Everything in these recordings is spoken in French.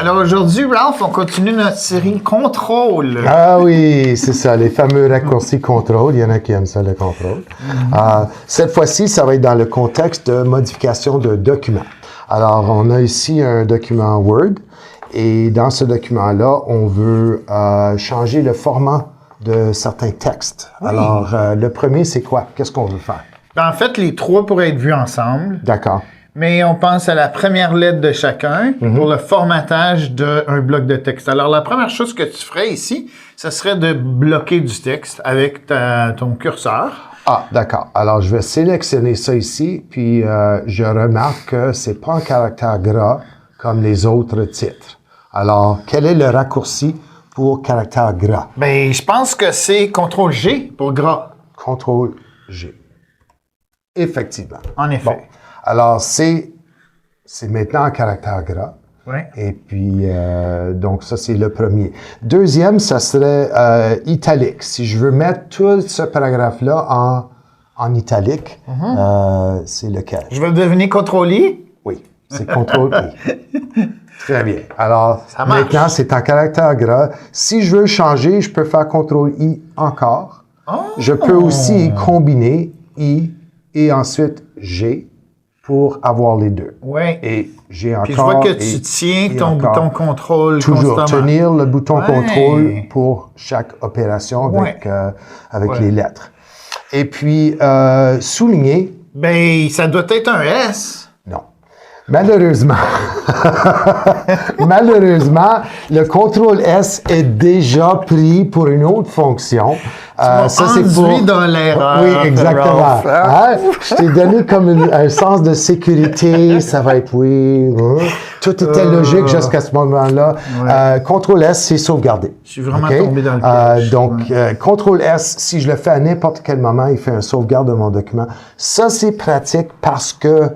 Alors aujourd'hui, Ralph, on continue notre série Contrôle. Ah oui, c'est ça, les fameux raccourcis contrôle. Il y en a qui aiment ça, le contrôle. Cette fois-ci, ça va être dans le contexte de modification de documents. Alors, on a ici un document Word et dans ce document-là, on veut changer le format de certains textes. Oui. Alors, le premier, c'est quoi? Qu'est-ce qu'on veut faire? En fait, les trois pourraient être vus ensemble. D'accord. Mais on pense à la première lettre de chacun pour le formatage d'un bloc de texte. Alors, la première chose que tu ferais ici, ce serait de bloquer du texte avec ton curseur. Ah, d'accord. Alors, je vais sélectionner ça ici, puis je remarque que c'est pas un caractère gras comme les autres titres. Alors, quel est le raccourci pour caractère gras? Bien, je pense que c'est CTRL-G pour gras. CTRL-G. Effectivement. En effet. Bon. Alors, c'est maintenant un caractère gras. Oui. Et puis, donc ça, c'est le premier. Deuxième, ça serait italique. Si je veux mettre tout ce paragraphe-là en italique, c'est lequel? Je vais devenir CTRL-I? Oui, c'est CTRL-I. Très bien. Alors, ça marche. Maintenant, c'est en caractère gras. Si je veux changer, je peux faire CTRL-I encore. Oh. Je peux aussi combiner I et ensuite G pour avoir les deux. Oui. Et j'ai encore... Puis je vois que tu tiens ton bouton contrôle toujours constamment. Tenir le bouton contrôle pour chaque opération avec les lettres. Et puis, souligner... Ben, ça doit être un S. Non. Malheureusement, le CTRL-S est déjà pris pour une autre fonction. Ça, c'est pour... dans l'erreur. Oui, exactement. Je t'ai donné comme un sens de sécurité. Ça va être Tout était logique jusqu'à ce moment-là. Ouais. CTRL-S, c'est sauvegarder. Je suis vraiment tombé dans le piège. Donc, CTRL-S, si je le fais à n'importe quel moment, il fait un sauvegarde de mon document. Ça, c'est pratique parce que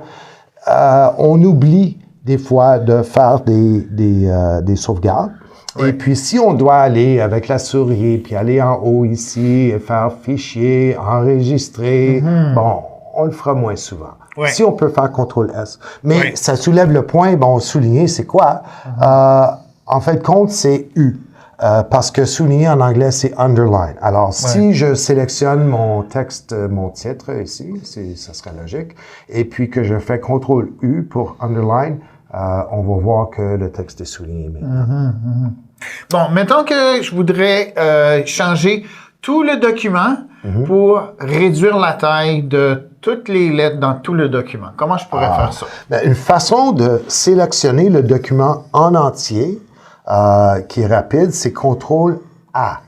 on oublie des fois de faire des sauvegardes. Oui. Et puis, si on doit aller avec la souris, puis aller en haut ici, et faire fichier, enregistrer, bon, on le fera moins souvent. Oui. Si on peut faire CTRL-S. Mais ça soulève le point, bon, souligner, c'est quoi? En fait, compte, c'est U. Parce que souligner en anglais, c'est underline. Alors, si je sélectionne mon texte, mon titre ici, ça serait logique, et puis que je fais CTRL-U pour underline, on va voir que le texte est souligné maintenant. Bon, mettons que je voudrais changer tout le document pour réduire la taille de toutes les lettres dans tout le document. Comment je pourrais faire ça? Bien, une façon de sélectionner le document en entier, qui est rapide, c'est CTRL-A.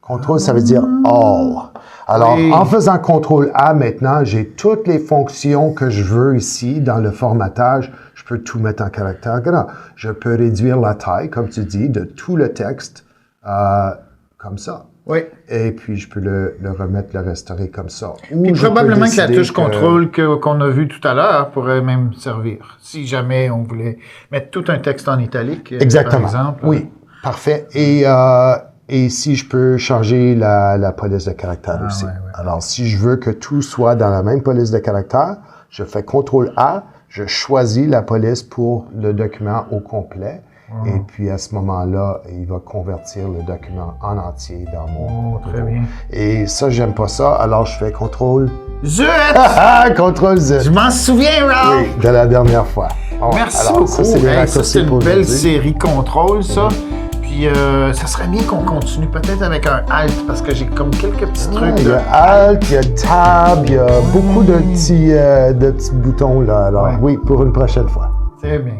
CTRL, ça veut dire All. Alors, en faisant CTRL-A maintenant, j'ai toutes les fonctions que je veux ici dans le formatage. Je peux tout mettre en caractère gras. Je peux réduire la taille, comme tu dis, de tout le texte comme ça. Oui. Et puis, je peux le remettre, le restaurer comme ça. Puis probablement que la touche contrôle qu'on a vue tout à l'heure pourrait même servir. Si jamais on voulait mettre tout un texte en italique, exactement. par exemple. Oui, parfait. Et si je peux changer la police de caractère aussi. Ouais. Alors, si je veux que tout soit dans la même police de caractère, je fais CTRL-A, je choisis la police pour le document au complet. Et puis, à ce moment-là, il va convertir le document en entier dans mon... très bien. Et ça, j'aime pas ça. Alors, je fais CTRL... Zut! CTRL-Z. Je m'en souviens, Ralph! Oui, de la dernière fois. Bon, merci beaucoup. C'est une belle série contrôle, ça. Puis, ça serait bien qu'on continue peut-être avec un Alt, parce que j'ai comme quelques petits trucs. Il y a Alt, il y a Tab, il y a beaucoup de petits boutons, là. Alors, oui, pour une prochaine fois. Très bien.